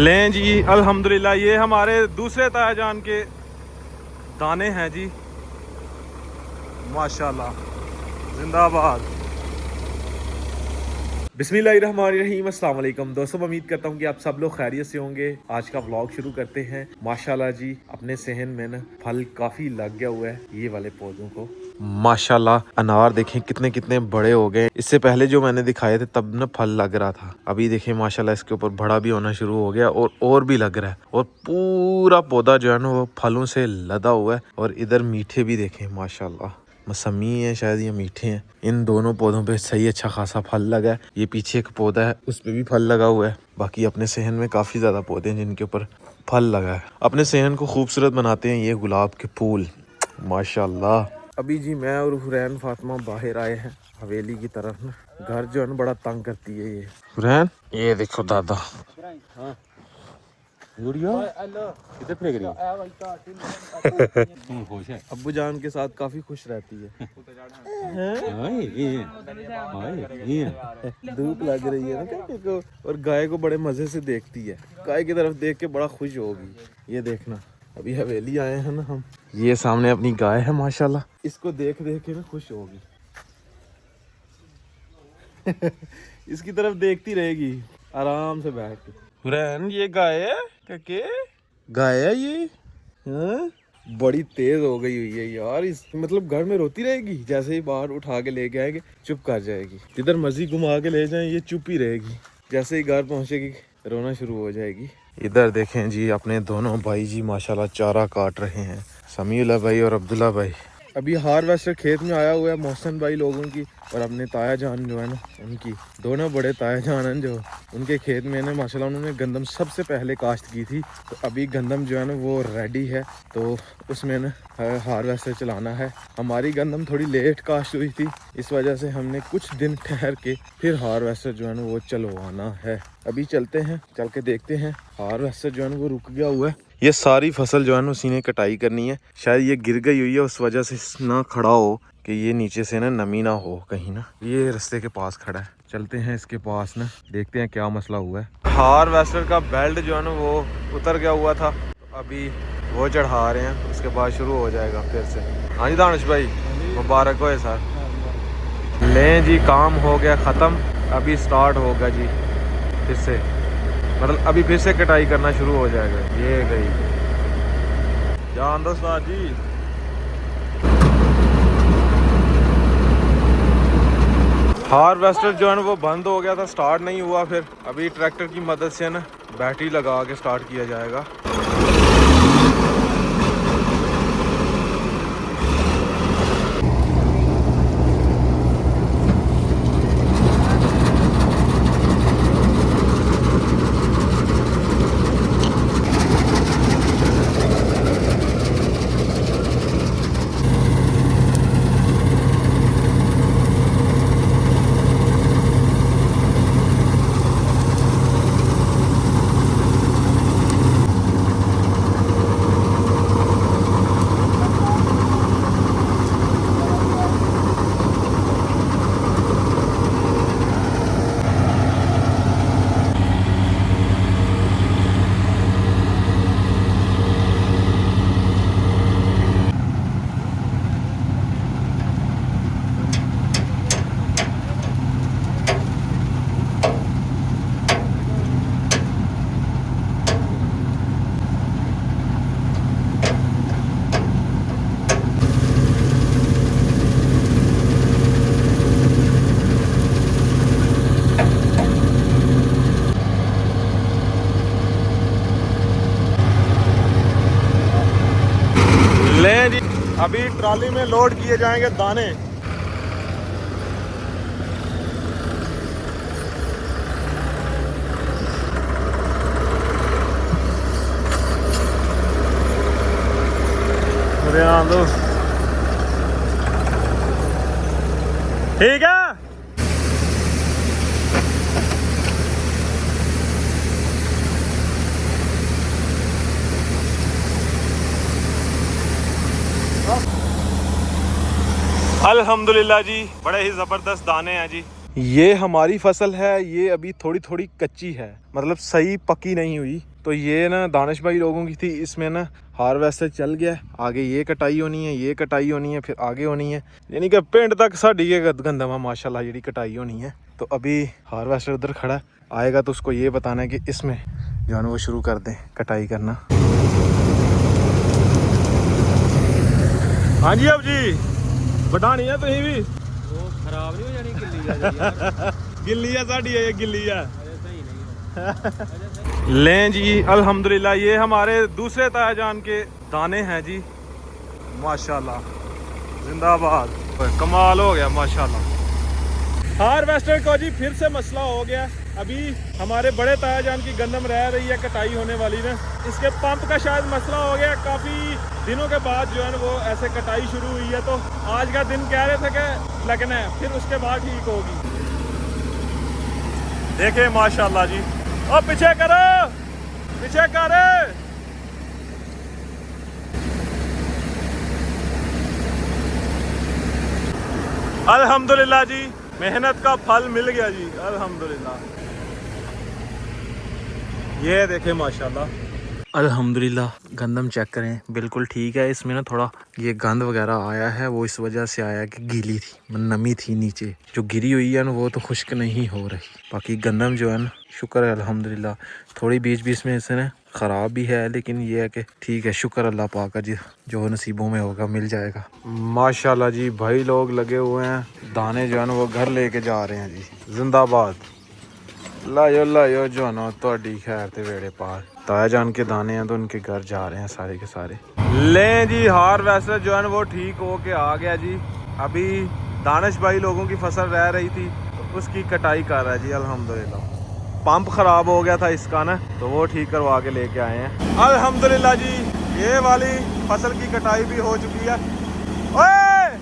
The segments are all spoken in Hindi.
लें जी अल्हम्दुलिल्लाह, ये हमारे दूसरे तायाजान के दाने हैं जी, माशाल्लाह, जिंदाबाद। बिस्मिल्लाहिर्रहमानिर्रहीम, अस्सलाम वालेकुम दोस्तों, उम्मीद करता हूँ कि आप सब लोग खैरियत से होंगे। आज का व्लॉग शुरू करते हैं। माशाल्लाह जी, अपने सेहन में ना फल काफ़ी लग गया हुआ है ये वाले पौधों को। माशाल्लाह, अनार देखें कितने कितने बड़े हो गए। इससे पहले जो मैंने दिखाए थे तब ना फल लग रहा था, अभी देखें माशाल्लाह इसके ऊपर बड़ा भी होना शुरू हो गया और भी लग रहा है। और पूरा पौधा जो है ना वो फलों से लदा हुआ है। और इधर मीठे भी देखें माशाल्लाह, मौसमी है शायद, ये मीठे हैं। इन दोनों पौधों पे सही अच्छा खासा फल लगा है। ये पीछे एक पौधा है उस पे भी फल लगा हुआ है। बाकी अपने सेहन में काफ़ी ज़्यादा पौधे हैं जिनके ऊपर फल लगा है। अपने सेहन को खूबसूरत बनाते हैं ये गुलाब के फूल, माशाल्लाह। अभी जी मैं और हुरैन फातिमा बाहर आए हैं हवेली की तरफ ना। घर जो है ना बड़ा तंग करती है ये हुरैन। ये देखो दादा, हाँ किधर फेंक रही हो? खुश है, अब्बू जान के साथ काफ़ी खुश रहती है। धूप लग रही है ना काके को, और गाय को बड़े मजे से देखती है। गाय की तरफ देख के बड़ा खुश होगी। ये देखना, अभी हवेली आए हैं ना हम, ये सामने अपनी गाय है माशाल्लाह, इसको देख देख के ना खुश होगी। इसकी तरफ देखती रहेगी आराम से बैठ के। हुरैन, ये गाय है काके, गाय है ये। हाँ? बड़ी तेज हो गई हुई है यार, इस मतलब घर में रोती रहेगी, जैसे ही बाहर उठा के लेके आएंगे चुप कर जाएगी। जिधर मर्जी घुमा के ले जाएं ये चुप ही रहेगी, जैसे ही घर पहुंचेगी रोना शुरू हो जाएगी। इधर देखें जी अपने दोनों भाई जी माशाल्लाह चारा काट रहे हैं, समीउल्लाह भाई और अब्दुल्ला भाई। अभी हार्वेस्टर खेत में आया हुआ है मोहसन भाई लोगों की, और अपने ताया जान जो है ना उनकी, दोनों बड़े ताया जान हैं जो, उनके खेत में ना माशाल्लाह उन्होंने गंदम सबसे पहले काश्त की थी। तो अभी गंदम जो है ना वो रेडी है, तो उसमें ना हार्वेस्टर चलाना है। हमारी गंदम थोड़ी लेट काश्त हुई थी, इस वजह से हमने कुछ दिन ठहर के फिर हार्वेस्टर जो है ना वो चलवाना है। अभी चलते हैं, चल के देखते हैं। हार्वेस्टर जो है ना वो रुक गया हुआ है। ये सारी फसल जो है ना उसी ने कटाई करनी है। शायद ये गिर गई हुई है, उस वजह से ना खड़ा हो कि ये नीचे से ना नमी ना हो कहीं ना। ये रास्ते के पास खड़ा है, चलते हैं इसके पास ना, देखते हैं क्या मसला हुआ है। हार्वेस्टर का बेल्ट जो है ना वो उतर गया हुआ था, तो अभी वो चढ़ा रहे हैं, उसके बाद शुरू हो जाएगा फिर से। हाँ जी दानिश भाई, मुबारक हो सर। लें जी, काम हो गया ख़त्म, अभी स्टार्ट होगा जी फिर से, मतलब अभी फिर से कटाई करना शुरू हो जाएगा। ये गई जान दो उस्ताद जी। हार्वेस्टर जो है ना वो बंद हो गया था, स्टार्ट नहीं हुआ। फिर अभी ट्रैक्टर की मदद से ना बैटरी लगा के स्टार्ट किया जाएगा। लें जी, अभी ट्रॉली में लोड किए जाएंगे दाने। दो ठीक है। अल्हम्दुलिल्लाह जी, बड़े ही ज़बरदस्त दाने हैं जी। ये हमारी फसल है, ये अभी थोड़ी थोड़ी कच्ची है, मतलब सही पकी नहीं हुई। तो ये ना दानिश भाई लोगों की थी, इसमें ना हार्वेस्टर चल गया, आगे ये कटाई होनी है, ये कटाई होनी है, फिर आगे होनी है, यानी कि पिंड तक साड़ी ये गंदम है माशाल्लाह जी कटाई होनी है। तो अभी हार्वेस्टर उधर खड़ा आएगा तो उसको ये बताना है कि इसमें जो है वो शुरू कर दें कटाई करना। हाँ जी अब जी बढ़ानी है तुम भी वो खराब नहीं हो जानी गिल्ली यार। गिल्ली है साड़ी है, ये गिल्ली है। अरे सही नहीं लें जी अल्हम्दुलिल्लाह ये हमारे दूसरे तायाजान के दाने हैं जी माशाल्लाह, जिंदाबाद, कमाल हो गया माशाल्लाह। हार्वेस्टर को जी फिर से मसला हो गया। अभी हमारे बड़े तायाजान की गंदम रह रही है कटाई होने वाली है, इसके पंप का शायद मसला हो गया, काफ़ी दिनों के बाद जो है वो ऐसे कटाई शुरू हुई है। तो आज का दिन कह रहे थे कि लगना है, फिर उसके बाद ठीक होगी। देखे माशाल्लाह जी, और पीछे करो, पीछे करे। अल्हम्दुलिल्लाह जी मेहनत का फल मिल गया जी अल्हम्दुलिल्लाह। ये देखे माशाल्लाह अल्हम्दुलिल्लाह। गंदम चेक करें, बिल्कुल ठीक है। इसमें ना थोड़ा ये गंद वगैरह आया है, वो इस वजह से आया कि गीली थी, नमी थी नीचे जो गिरी हुई है ना, वो तो खुश्क नहीं हो रही। बाकी गंदम जो है ना शुक्र है अल्हम्दुलिल्लाह, थोड़ी बीच बीच में इससे ना ख़राब भी है, लेकिन ये है कि ठीक है, शुक्र अल्लाह पाक का जी, जो नसीबों में होगा मिल जाएगा माशाल्लाह जी। भाई लोग लगे हुए हैं, दाने जो है ना वो घर लेके जा रहे हैं जी, जिंदाबाद। लायो लायो जो है ना थोड़ी खैर ते वेड़े पार, ताया जान के दाने हैं तो उनके घर जा रहे हैं सारे के सारे। लें जी हार्वेस्टर जो है ना वो ठीक हो के आ गया जी। अभी दानिश भाई लोगों की फसल रह रही थी तो उसकी कटाई कर रहा है जी अल्हम्दुलिल्लाह। पंप खराब हो गया था इसका ना, तो वो ठीक करवा के लेके आए हैं अल्हम्दुलिल्लाह जी। ये वाली फसल की कटाई भी हो चुकी है। ओए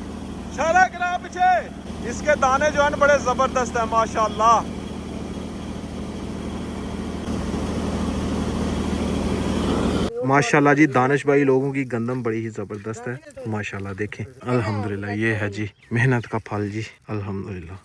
इशारा करा पीछे, इसके दाने जो है ना बड़े जबरदस्त है माशाल्लाह। माशाल्लाह जी दानिश भाई लोगों की गंदम बड़ी ही ज़बरदस्त है माशाल्लाह। देखें अल्हम्दुलिल्लाह, ये है जी मेहनत का फल जी अल्हम्दुलिल्लाह।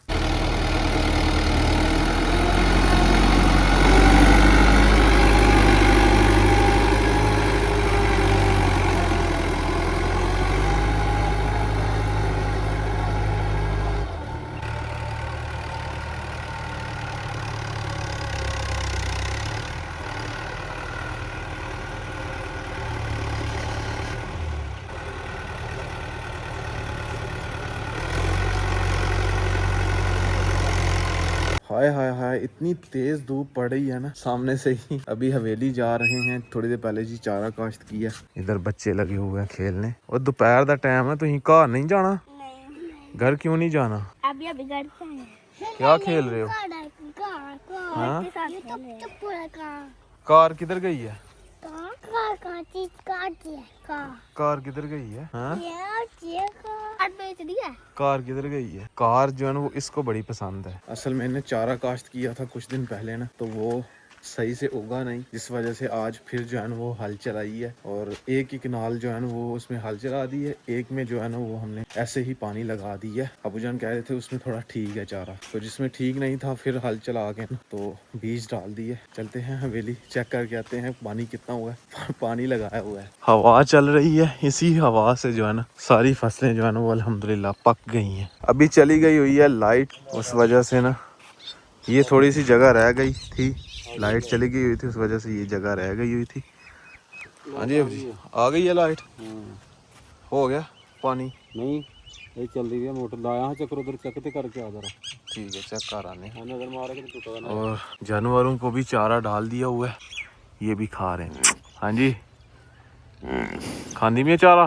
हाय हाय हाय, इतनी तेज धूप पड़ रही है ना सामने से ही। अभी हवेली जा रहे हैं, थोड़ी देर पहले जी चारा काश्त किया। इधर बच्चे लगे हुए हैं खेलने, और दोपहर का टाइम है, तो ही घर नहीं जाना? नहीं। घर क्यों नहीं जाना? अभी अभी घर से हैं। क्या खेल रहे हो? हाँ? कार किधर गई है? कार किधर गई है? हाँ? कार किधर गई है? कार जो है ना वो इसको बड़ी पसंद है। असल में मैंने चारा काश्त किया था कुछ दिन पहले ना, तो वो सही से उगा नहीं, जिस वजह से आज फिर जो है ना वो हल चलाई है, और एक ही कनाल जो है ना वो उसमें हल चला दी है, एक में जो है ना वो हमने ऐसे ही पानी लगा दी है। अबूजान कह रहे थे उसमें थोड़ा ठीक है चारा, तो जिसमें ठीक नहीं था फिर हल चला के ना तो बीज डाल दिए। चलते हैं हवेली, चेक करके आते हैं पानी कितना हुआ है। पानी लगाया हुआ है, हवा चल रही है, इसी हवा से जो है ना सारी फसलें जो है ना वो अल्हम्दुलिल्लाह पक गई हैं। अभी चली गई हुई है लाइट, उस वजह से ना ये थोड़ी सी जगह रह गई थी, लाइट चली गई हुई थी, उस वजह से ये जगह रह गई हुई थी। हाँ जी अब जी आ गई है लाइट, हो गया पानी? नहीं ये चल रही है मोटर, लाया चक्कर उधर चकते करके आ जरा। ठीक है चेक कर आने, नजर मारे तो। और जानवरों को भी चारा डाल दिया हुआ है, ये भी खा रहे हैं। हाँ जी खानी भी है चारा,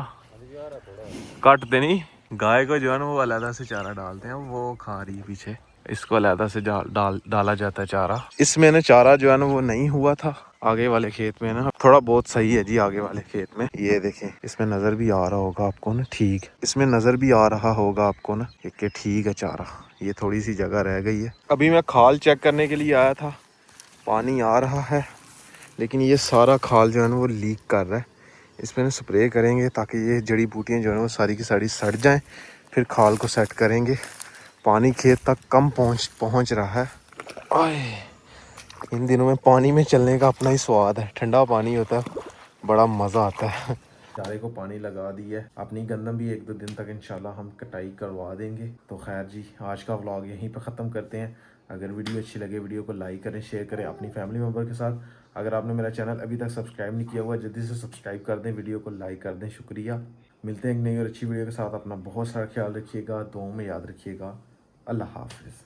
काटते नहीं, गाय को जो है ना वो अलग से चारा डालते हैं, वो खा रही है पीछे, इसको अलग से डाला जाता है चारा। इसमें ना चारा जो है ना वो नहीं हुआ था, आगे वाले खेत में ना थोड़ा बहुत सही है जी। आगे वाले खेत में ये देखें, इसमें नजर भी आ रहा होगा आपको ना, ठीक इसमें नजर भी आ रहा होगा आपको ना कि ठीक है चारा। ये थोड़ी सी जगह रह गई है। अभी मैं खाल चेक करने के लिए आया था, पानी आ रहा है, लेकिन ये सारा खाल जो है ना वो लीक कर रहा है। इसमें ना स्प्रे करेंगे ताकि ये जड़ी बूटियाँ जो है ना वो सारी की सारी सड़ जाएं, फिर खाल को सेट करेंगे। पानी खेत तक कम पहुंच रहा है। आए इन दिनों में पानी में चलने का अपना ही स्वाद है, ठंडा पानी होता है, बड़ा मज़ा आता है। चारे को पानी लगा दिया है, अपनी गंदम भी 1-2 दिन तक इंशाल्लाह हम कटाई करवा देंगे। तो खैर जी, आज का व्लॉग यहीं पर ख़त्म करते हैं। अगर वीडियो अच्छी लगे वीडियो को लाइक करें, शेयर करें अपनी फैमिली मेम्बर के साथ। अगर आपने मेरा चैनल अभी तक सब्सक्राइब नहीं किया हुआ, जल्दी से सब्सक्राइब कर दें, वीडियो को लाइक कर दें। शुक्रिया। मिलते हैं एक नई और अच्छी वीडियो के साथ। अपना बहुत सारा ख्याल रखिएगा, दुआओं में याद रखिएगा। अल्लाह हाफिज़।